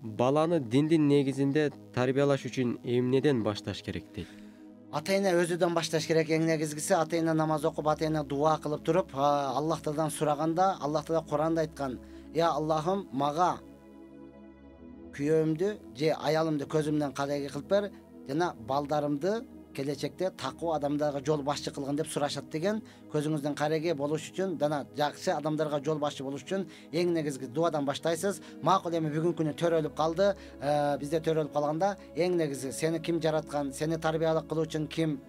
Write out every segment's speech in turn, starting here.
баланы диндин негизинде тарбиялаш үчүн эмнеден башташ керек дейт? Ата-эне өзүдөн башташ керек. Эң негизгиси ата-эне намаз окуп, ата-эне дуа кылып туруп, Аллахтан сураганда, Аллах Таала Куранда айткан: "Я Аллахым, мага күйөөмдү же аялымды көзүмдөн калеги кылып бер, жана балдарымды келечекте такуу адамдарга жол башчы кылгын" деп сурашат деген. Көзүңүздөн кареги болуш үчүн, жана жакшы адамдарга жол башчы болуш үчүн эң негизги дуадан баштайсыз. Макул, эми бүгүнкү күнү төрөлүп калды. Бизде төрөлүп калганда эң негизи сени ким жараткан, сени тарбиялык кылуу үчүн ким?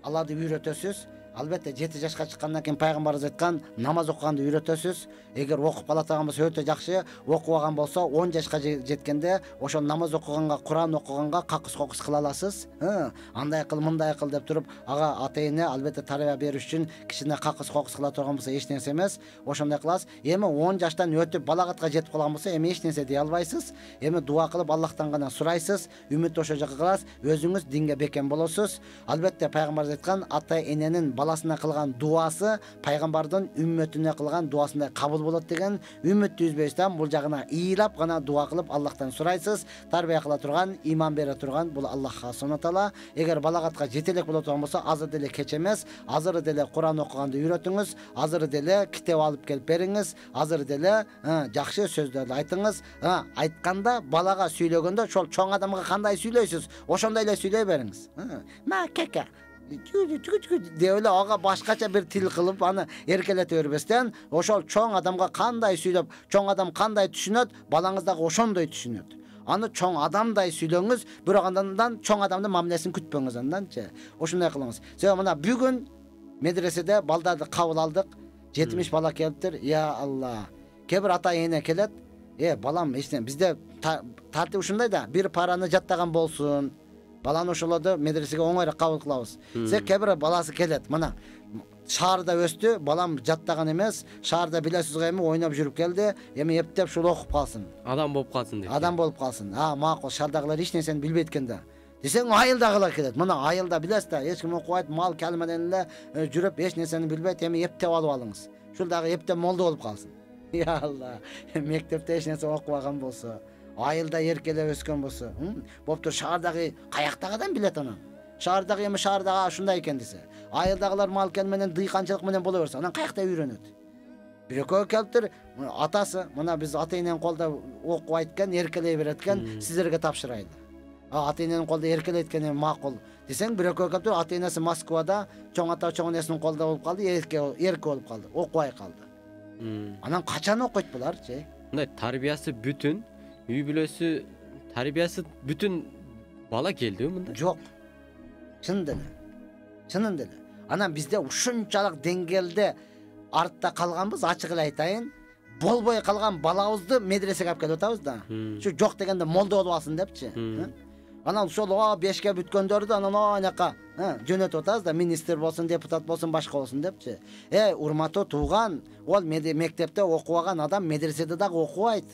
Аларды үйрөтөсүз. Албетте 7 жашка чыккандан кийин пайгамбарыбыз айткан, намаз окуганды үйрөтөсүз. Эгер окуп калатаган болсо өтө жакшы, окубаган болсо 10 жашка жеткенде ошол намаз окуганга, Куран окуганга какыс кокус кыла аласыз. Андай кыл, мындай кыл деп туруп, ага ата-эне албетте тарбия бериш үчүн кичине какыс кокус кыла турган болсо эч нерсе эмес. Ошондой кыласыз. Эми 10 жаштан өтүп балагатка жетип калган болсо эми эч нерсе дей албайсыз. Эми дуа кылып Аллахтан гана сурайсыз. Үмүттү ошол жака кыласыз. Өзүңүз динге бекем болосуз. Албетте пайгамбарыбыз айткан, ата-эненин баласына кылган дуасы пайгамбардын үммөтүнө кылган дуасындай кабыл болот деген. Үмүттү үзбөйсүздан бул жагына ыйлап гана дуа кылып Аллахтан сурайсыз. Тарбия кыла турган, иман бере турган бул Аллахка Субхана Таала. Эгер балагатка жете элек боло турган болсо, азыр деле кеч эмес, азыр деле Куран окуганды үйрөтүңүз, азыр деле китеп алып келип бериңиз, азыр деле жакшы сөздөрдү айтыңыз. Айтканда, балага сүйлөгөндө ошол чоң адамга кандай сүйлөйсүз, ошондой эле сүйлөй бериңиз. Ма кека деп эле ага башкача бир тил кылып аны эркелете бербестен, ошол чоң адамга кандай сүйлөп, чоң адам кандай түшүнөт, балаңыз дагы ошондой түшүнөт. Аны чоң адамдай сүйлөңүз, бирок андан чоң адамдын мамилесин күтпөңүз анданчы. Ошондой кылыңыз. Себеби мына бүгүн медреседе балдарды кабыл алдык. 70 бала келиптир. Я Алла. Кээ бир ата-эне келет. Балам, эчтен бизде тартип ушундай да, бир параны жаттаган болсун. Баланы ошолорду медресеге оңойраак кабыл кылабыз. Кээ бир баласы келет. Мына шаарда өстү, балам жаттаган эмес, шаарда билесизге эми ойноп жүрүп келди, эми эптеп ушул окуп калсын. Адам болуп калсын дейт. Адам болуп калсын. Макул, шаардагылар эч нерсени билбейт экен да. Десең, айылдагылар келет. Мына айылда билесиз да, эч ким окубайт, мал калмадан эле жүрүп, эч нерсени билбейт, эми эптеп алып алыңыз. Ушул дагы эптеп молдо болуп калсын. Я Алла. Мектепте эч нерсе окубаган болсо, айылда эркелеп өскөн болсо, боптур шаардагы каяктагы адам билет аны. Шаардагы эми шаардагы ушундай экен десе, айылдагылар мал менен дыйканчылык менен боло берсе, анан каякта үйрөнөт. Бирөкөө келиптир, атасы, мына биз ата-эненин колдо окубайт экен, эркелей берет экен, сиздерге тапшырайлы. Ата-эненин колдо эркелейт экен макул. Десең, бирөкөө келиптир, ата-энеси Москвада, чоң ата, чоң энесинин колдо болуп калды, эрке болуп калды, окубай калды. Анан качан окуйт буларчы? Мындай тарбиясы бүтүн, үй бүлөсү тарбиясы бүтүн бала келдиби мында? Жок. Чынын деле. Анан бизде ушунчалык деңгээлде артта калганбыз, ачык эле айтайын. Болбой калган балабызды медресеге алып келип атабыз да. Ушу жок дегенде молдо болуп алсын депчи. Анан ошол 5ке бүткөндөрдү анан анакка жөнөтүп атабыз да, министр болсун, депутат болсун, башка болсун депчи. Урматтуу тууган, ол мектепте окубаган адам медреседе дагы окубайт.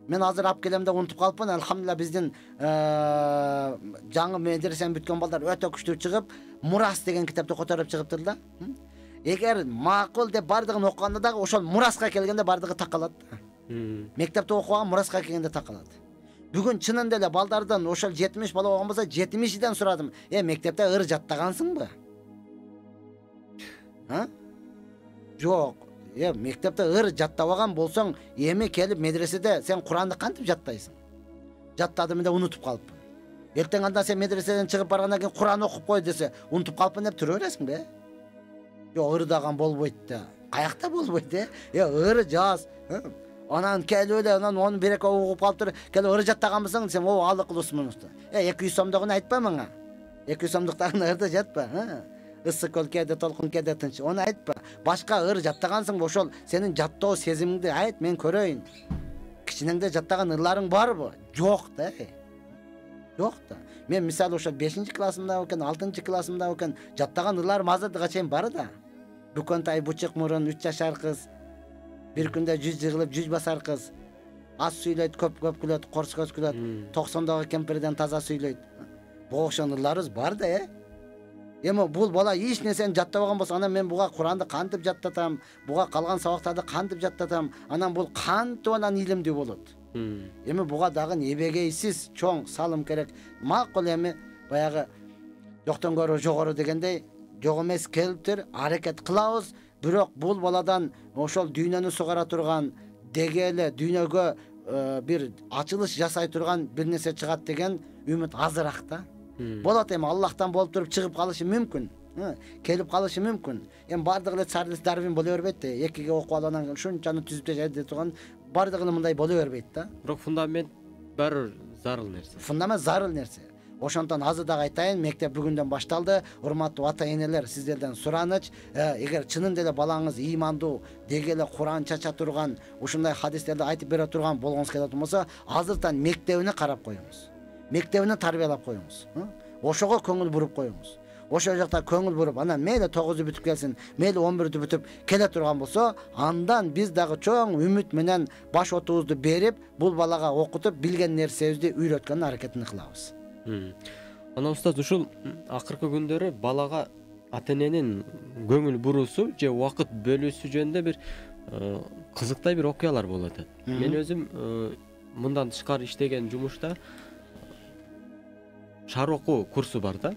Мен азыр алып келем деп унутуп калыпмын. Алхамдулилlah биздин жаңы медресени бүткөн балдар өтө күчтүү чыгып, Мурас деген китепти которуп чыгыптыр да. Эгер макул деп бардыгын окуганда дагы ошол Мураска келгенде бардыгы такалат. Мектепте окуган Мураска келгенде такалат. Бүгүн чынын деле балдардан ошол 70 бала болгон болсо 70ден сурадым. Мектепте ыр жаттагансыңбы? Жок. Мектепте ыр жаттабаган болсоң, эми келип медреседе сен Куранды кантип жаттайсың? Жаттадым деп унутуп калыппын. Эртең анда сен медреседен чыгып баргандан кийин Куран окуп кой десе, унутуп калыппын деп тура бересиңби? Жок, ырдаган болбойт да. Каякта болбойт, ыр жаз. Анан келип эле, анан onu бир-эки окуп калыптыр, келип ыр жаттаганбысың десем, алды кылысмынышты. 200 сомдогун айтпа мага. 200 сомдуктарын ырды жатпа, ысык өлкөдө толкун кеде тынч. Onu айтпа. Башка ыр жаттагансыңбы, ошол сенин жаттоо сезимиңди айт, мен көрөйүн. Кичинеңде жаттаган ырларың барбы? Жок да. Жок да. Мен мисалы ошол 5-классымда экен, 6-классымда экен, жаттаган ырларым азырдыга чейин бар да. Бүкөнтай бучук мурун 3 жашар кыз, бир күндө 100 жыгылып 100 басар кыз. Аз сүйлөйт, көп күлөт, корс көз күлөт, 90дагы кемпирден таза сүйлөйт. Бул ошон ырларыбыз бар да, Эми бул бала эч нерсени жаттабаган болсо, анан мен буга Куранды кантип жаттатам, буга калган сабактарды кантип жаттатам, анан бул кантип анан илимдүү болот. Эми буга дагы эбегейсиз чоң салым керек. Макул эми баягы жоктон көрө жогору дегендей жок эмес келиптир, аракет кылабыз. Бирок бул баладан ошол дүйнөнү сугара турган, деги эле дүйнөгө бир ачылыш жасай турган бир нерсе чыгат деген үмүт азыраак да. Болот эми Аллахтан болуп туруп чыгып калышы мүмкүн. Келип калышы мүмкүн. Эми бардыгы эле Чарльз Дарвин боло бербейт да. Экиге окуп алгандан кийин ушунчаны түзүп жайда турган бардыгы мындай боло бербейт да. Бирок фундамент баары зарыл нерсе. Фундамент зарыл нерсе. Ошондон азыр дагы айтайын, мектеп бүгүндөн башталды. Урматтуу ата-энелер, сиздерден сураныч, эгер чынында эле балаңыз ыймандуу, деги эле Куран чача турган, ушундай хадистерди айтып бере турган болгоңуз келет болсо, азыртан мектебине карап коюңуз. Мектебине тарбиялап коюңуз. Ошого көңүл буруп коюңуз. Ошол жакта көңүл буруп, анан мейли 9-ду бүтүп келсин, мейли 11-ду бүтүп келе турган болсо, андан биз дагы чоң үмүт менен баш отубузду берип, бул балага окутуп, билген нерсебизди үйрөткөн аракетин кылабыз. Ана устаз, ушул акыркы күндөрү балага ата-эненин көңүл буруусу же убакыт бөлүүсү жөнүндө бир кызыктай бир окуялар болуп атат. Мен өзүм мындан тышкары иштеген жумушта шаар окуу курсу бар да.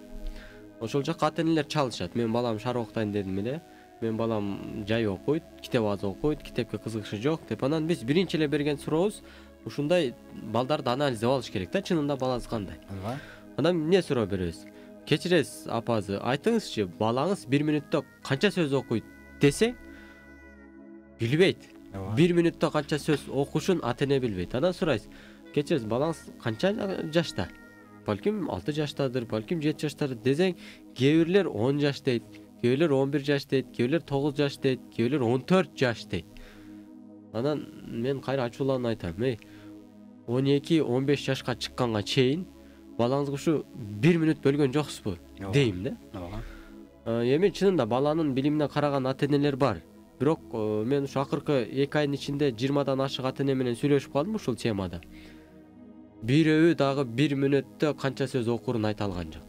Ошол жакка ата-энелер чалышат. Мен балам шаар окутайын дедим эле. Мен балам жай окуйт, китеп аз окуйт, китепке кызыгышы жок деп. Анан биз биринчи эле берген сурообуз ушундай балдарды анализдеп алыш керек да, чынында балаңыз кандай. Анан эмне суроо беребиз? Кечиресиз апазы, айтыңызчы, балаңыз 1 мүнөттө канча сөз окуйт десе, билбейт. 1 мүнөттө канча сөз окушун ата-эне билбейт. Анан сурайсыз, кечиресиз, балаңыз канча жашта? Балким 6 жаштадыр, балким 7 жаштадыр десең, кээ бирлер 10 жаш дейт, кээ бирлер 11 жаш дейт, кээ бирлер 9 жаш дейт, кээ бирлер 14 жаш дейт. Анан мен кайра ачууланып айтам, 12-15 жашка чыкканга чейин балаңызга ушу 1 мүнөт бөлгөн жоксузбу дейм да. Эми чынында баланын билимине караган ата-энелер бар. Бирок мен ушу акыркы 2 айдын ичинде 20дан ашык ата-эне менен сүйлөшүп калдым ушул темада. Бирөө дагы 1 мүнөттө канча сөз окурун айта алган жок.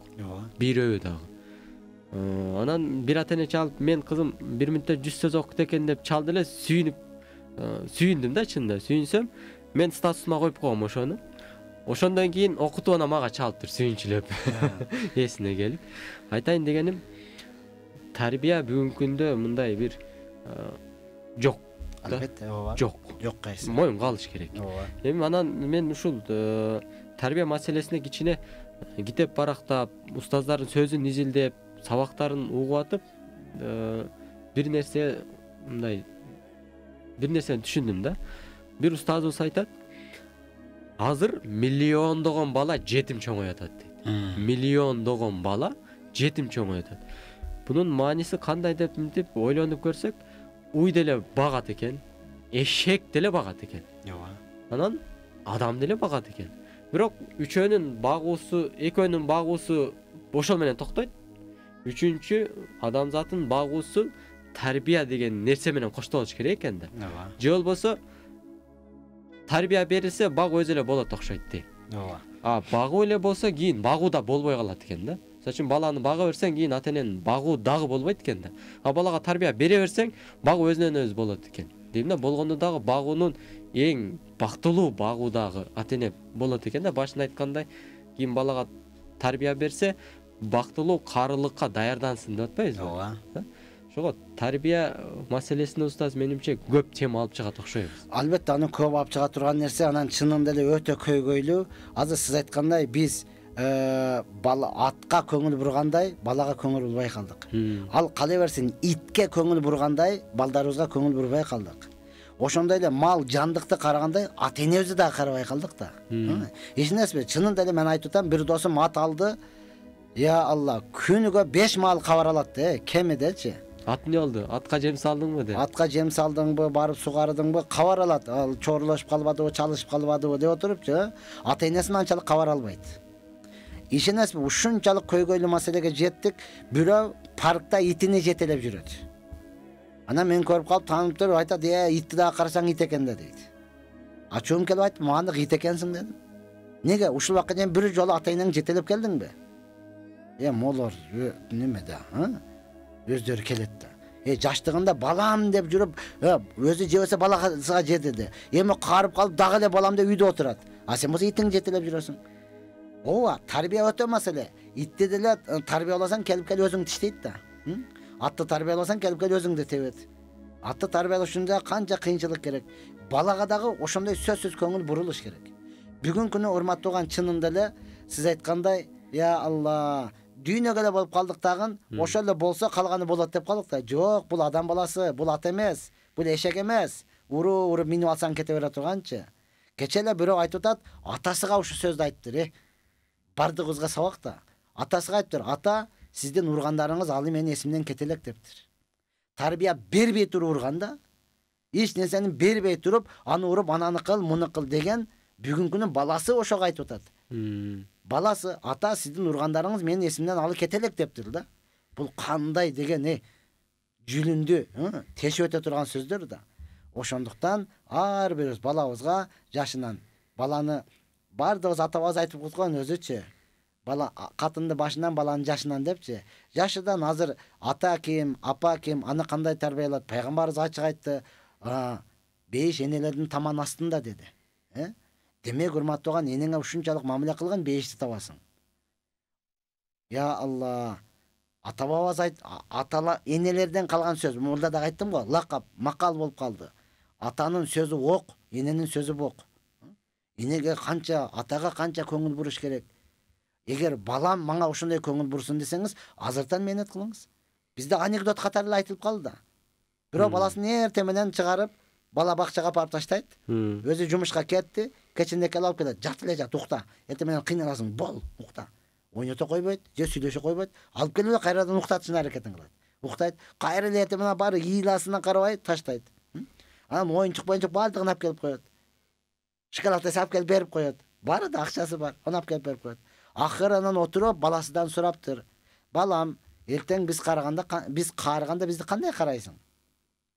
Бирөө дагы. Анан бир ата-эне чалып, мен кызым 1 мүнөттө 100 сөз окут экен деп чалды эле, сүйүндүм да, чынында сүйүнсөм, мен статусума коюп койгом ошону. Ошондон кийин окутуп ана мага чалыптыр сүйүнчүлөп. Эсине келип. Айтайын дегеним, тарбия бүгүнкү күндө мындай бир жок. Албетте, ооба. Жок кайсы. Моюнга алыш керек. Эми анан мен ушул тарбия маселесине кичине китеп барактап, устаздардын сөзүн изилдеп, сабактарын угуп атып, бир нерсе мындай бир нерсени түшүндүм да. Бир устазыбыз айтат, азыр миллиондогон бала жетим чоңоюп атат дейт. Миллиондогон бала жетим чоңоюп атат. Бунун мааниси кандай деп мынтип ойлонуп көрсөк, уй деле багат экен, эшек деле багат экен. Анан адам деле багат экен. Бирок үчөөнүн багуусу, экөөнүн багуусу ошол менен токтойт. Үчүнчү адамзаттын багуусу тарбия деген нерсе менен коштолуш керек экен да. Же болбосо тарбия берилсе баг өзү эле болот окшойт дейт. Багуу эле болсо кийин багуу да болбой калат экен да. Мисалы үчүн баланы бага берсең, кийин ата-эненин багуу дагы болбойт экен да. Балага тарбия бере берсең, багуу өзүнөн өзү болот экен. Дейм да, болгондо дагы багуунун эң бактылуу багуу дагы ата-эне болот экен да. Башында айткандай, кийин балага тарбия берсе, бактылуу карылыкка даярдансын деп атпайбызбы? Ошого тарбия маселесине устаз менимче көп тема алып чыгат окшойбуз. Албетте, аны көп алып чыга турган нерсе, анан чынында эле өтө көйгөйлүү. Азыр сиз айткандай, биз бала атка көңүл бургандай, балага көңүл бурбай калдык. Ал калай берсин, итке көңүл бургандай, балдарыбызга көңүл бурбай калдык. Ошондой эле мал жандыкты карагандай, ата-энебизди дагы карабай калдык да. Эсиңизби, чынында эле мен айтып атам, бир досум ат алды. Я Алла, күнүгө 5 мал кабар алат, кемидечи. Ат эмне болду? Атка жем салдыңбы деп? Атка жем салдыңбы, барып сугардыңбы, кабар алат. Ал чорлошуп калбадыбы, чалышып калбадыбы деп отурупчу, ата-энесин анчалык кабар албайт. Ишенесизби, ушунчалык көйгөйлүү маселеге жеттик. Бирөө паркта итини жетелеп жүрөт. Анан мен көрүп калып, таанып туруп айтат, итти дагы карасаң ит экен да дейт. Ачуум келип айтып, мага ит экенсиң дедим. Неге? Ушул убакка чейин бир жолу ата-энең жетелеп келдиңби? Молор неме да, өздөрү келет да. Жаштыгында балам деп жүрүп, өзү жебесе баласыга жетеди. Эми карып калып дагы эле балам деп үйдө отурат. А сен болсо итиң жетелеп жүрөсүң. Ооба, тарбия өтө маселе. Итти деле тарбияласаң келип өзүң тиштейт да. Атты тарбияласаң келип өзүңдү тебет. Атты тарбиялашында канча кыйынчылык керек. Балага дагы ошондой сөзсүз көңүл бурулуш керек. Бүгүнкү күнү урматтуулган чынында эле сиз айткандай, я Алла, дүйнөгө эле болуп калдык тагын, ошол эле болсо калганы болот деп калдык да. Жок, бул адам баласы, бул ат эмес, бул эшек эмес. Уру минип алсаң кете бере турганчы. Кече эле бирөө айтып атат, атасыга ушу сөздү айттыр, бардыгыбызга сабак да. Атасыга айттыр, ата, сиздин ургандарыңыз алы менин эсимден кете элек дептир. Тарбия бербей туруп урганда, эч нерсени бербей туруп, аны уруп, ананы кыл, муну кыл деген бүгүнкү күнү баласы ошого айтып атат. Баласы, ата, сиздин ургандарыңыз менин эсимден алы кете элек дептир да. Бул кандай деген жүлүндү, тешип өтө турган сөздөр да. Ошондуктан ар бирибиз балабызга жашынан, баланы бардыгыбыз атабыз айтып койгон өзүчү. Бала катынды башынан, баланын жашынан депчи. Жашыдан азыр ата ким, апа ким, аны кандай тарбиялат? Пайгамбарыбыз ачык айтты, бейиш энелердин таман астында деди. Демек урматтуулган, энеңе ушунчалык мамиле кылган бейишти табасың. Я Алла, ата бабабыз атала энелерден калган сөз. Мурда да айттым го, лакап, макал болуп калды. Атанын сөзү ок, эненин сөзү бок. Энеге канча, атага канча көңүл буруш керек. Эгер балам мага ошондой көңүл бурсун десеңиз, азыртан менет кылыңыз. Бизде анекдот катары эле айтылып калды да. Бирөө баласын эртең менен чыгарып, бала бакчага апарып таштайт. Өзү жумушка кетти, кечинде келип алып келет. Жат эле жат, укта. Эртең менен кыйналасың, бол, укта. Ойното койбойт, же сүйлөшө койбойт. Алып келип эле кайрадан уктатышын аракетин кылат. Уктайт, кайра эле эртең менен баары ыйласына карабай таштайт. Анан оюнчук баардыгын алып келип коет. Шоколад алып келип берип коет. Баары да акчасы бар, аны алып келип берип коет. Акырынан отуруп баласыдан сураптыр. Балам, эртең биз каарыганда бизди кандай карайсың?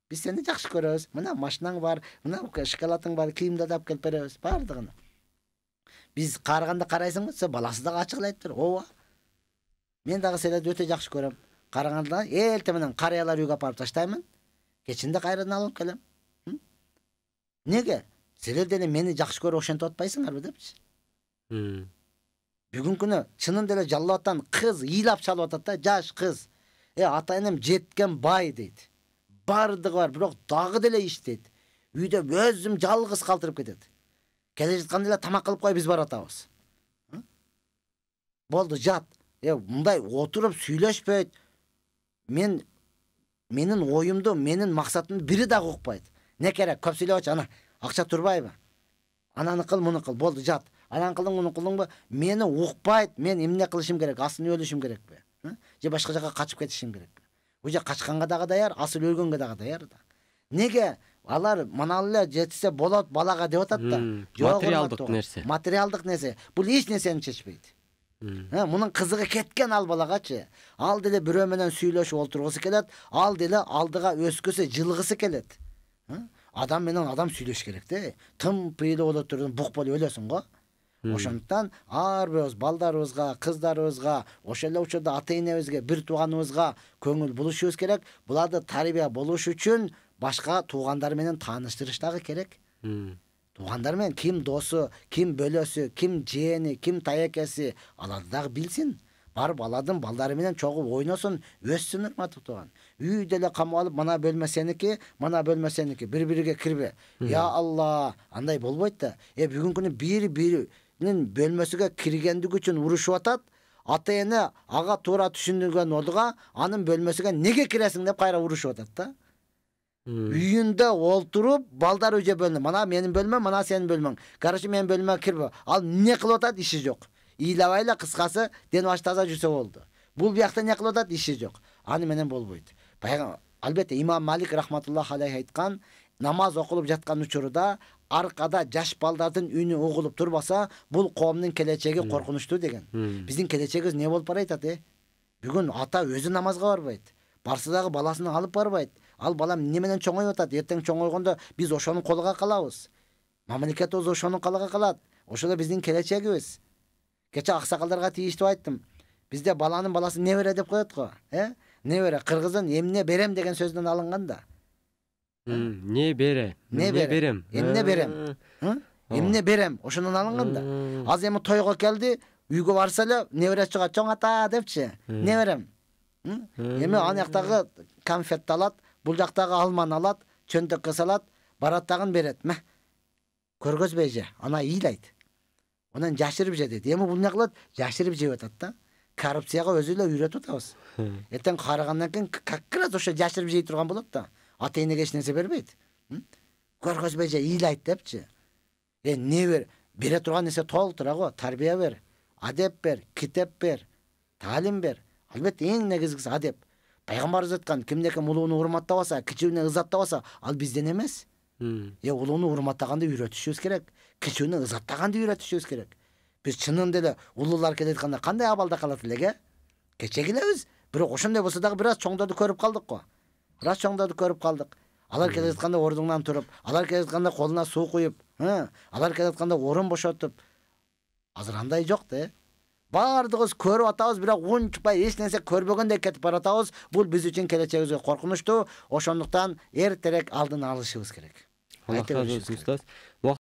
Биз сени жакшы көрөбүз. Мына машинаң бар, мына шоколадың бар, кийимди алып келип беребиз, баардыгын. Биз каарыганда карайсыңбы? Се баласы дагы ачык айттыр. Ооба. Мен дагы сени өтө жакшы көрөм. Караганда эртең менен карыялар үйгө апарып таштаймын. Кечинде кайрадан алып келем. Неге? Силер деле мени жакшы көрүп ошентип атпайсыңарбы депчи. Бүгүнкү күнү чынында эле жаллаттан кыз ыйлап чалып атат да, жаш кыз. Ата энем жеткен бай дейт. Бардыгы бар, бирок дагы деле иштейт. Үйдө өзүм жалгыз калтырып кетет. Келе жатканда эле тамак кылып кой, биз баратабыз. Болду, жат. Мындай отуруп сүйлөшпөйт. Менин оюмду, менин максатымды бири дагы укпайт. Не керек, көп сүйлөбөчү, ана акча турбайбы? Ананы кыл, муну кыл, болду, жат. Анан кылдың, муну кылдыңбы? Мени укпайт, мен эмне кылышым керек? Асын өлүшүм керекпи? Же башка жака качып кетишим керекпи? Уже качканга дагы даяр, асыл өлгөнгө дагы даяр да. Неге? Алар манал эле жетсе болот балага деп атат да. Материалдык нерсе. Материалдык нерсе. Бул эч нерсени чечпейт. Мунун кызыгы кеткен ал балагачы. Ал деле бирөө менен сүйлөшүп олтургусу келет, ал деле алдыга өскүсү, жылгысы келет. Адам менен адам сүйлөш керек да. Тым пыйлы болуп турдун, бук болуп өлөсүң го. Ошондуктан ар бирөөбүз балдарыбызга, кыздарыбызга, ошол эле учурда ата-энебизге, бир тууганыбызга көңүл бурушубуз керек. Буларды тарбия болуш үчүн башка туугандар менен тааныштырыш дагы керек. Туугандар менен ким досу, ким бөлөсү, ким жээни, ким тайекеси, аларды дагы билсин. Барып аладын балдары менен чогуу ойносун, өссүн урматтуу тууган. Үйдө эле камап алып, мана бөлмө сеники, мана бөлмө сеники, бири-бириге кирбе. Я Алла, андай болбойт да. Бүгүнкү күнү бири-биринин бөлмөсүгө киргендик үчүн урушуп атат. Ата-эне ага туура түшүндүргөн ордуга анын бөлмөсүгө неге киресиң деп кайра урушуп атат да. Үйүндө олтуруп, балдар үжө бөлүнүп, мана менин бөлмөм, мана сенин бөлмөң. Короче, менин бөлмөгө кирбе. Ал эмне кылып атат, иши жок. Ыйлабайла, кыскасы, ден башы таза жүрсө болду. Бул биякта эмне кылып атат, иши жок. Аны менен болбойт. Албетте имам Малик рахматуллах алейхи айткан, намаз окулуп жаткан учурда аркада жаш балдардын үнү угулуп турбаса, бул коомдун келечеги коркунучтуу деген. Биздин келечегибиз не болуп барайт ата? Бүгүн ата өзү намазга барбайт. Барса дагы баласын алып барбайт. Ал балам эмне менен чоңоюп атат? Эртең чоңойгондо биз ошонун колуга калабыз. Мамлекетибиз ошонун колуга калат. Ошол биздин келечегибиз. Кече аксакалдарга тийиштүү айттым. Бизде баланын баласы небере деп коет го, Небере кыргыздын эмне берем деген сөздөн алынган да. Не бере? Не берем? Эмне берем? Эмне берем? Ошондон алынган да. Азыр эми тойго келди, үйгө барса эле небере чыгат, чоң ата депчи. Не берем? Эми анаяктагы конфетти алат, бул жактагы алманы алат, чөнтөккө салат, барат дагы берет. Ме. Көргөзбөй же, ана ыйлайт. Онан жашырып же дейт. Эми бул эмне кылат? Жашырып жеп атат да. Коррупцияга өзү эле үйрөтүп атабыз. Эртең карагандан кийин как раз ошо жашырып жей турган болот да. Ата энеге эч нерсе бербейт. Көргөзбөй же ыйлайт депчи. Не бере турган нерсе толтура го, тарбия бер, адеп бер, китеп бер, таалим бер. Албетте эң негизгиси адеп. Пайгамбарыбыз айткан, кимдеки улууну урматтабаса, кичүүнү ызаттабаса, ал бизден эмес. Улууну урматтаганды үйрөтүшүбүз керек, кичүүнү ызаттаганды үйрөтүшүбүз керек. Биз чынында эле улуулар келе атканда кандай абалда калат элек, Кече келебиз, бирок ошондой болсо дагы бир аз чоңдорду көрүп калдык го. Алар келе атканда ордуңдан туруп, алар келе атканда колуна суу куюп, алар келе атканда орун бошотуп. Азыр андай жок да. Бардыгыбыз көрүп атабыз, бирок унчукпай эч нерсе көрбөгөндөй кетип баратабыз. Бул биз үчүн келечегибизге коркунучтуу. Ошондуктан эртерээк алдын алышыбыз керек. Алла разы болсун, устаз.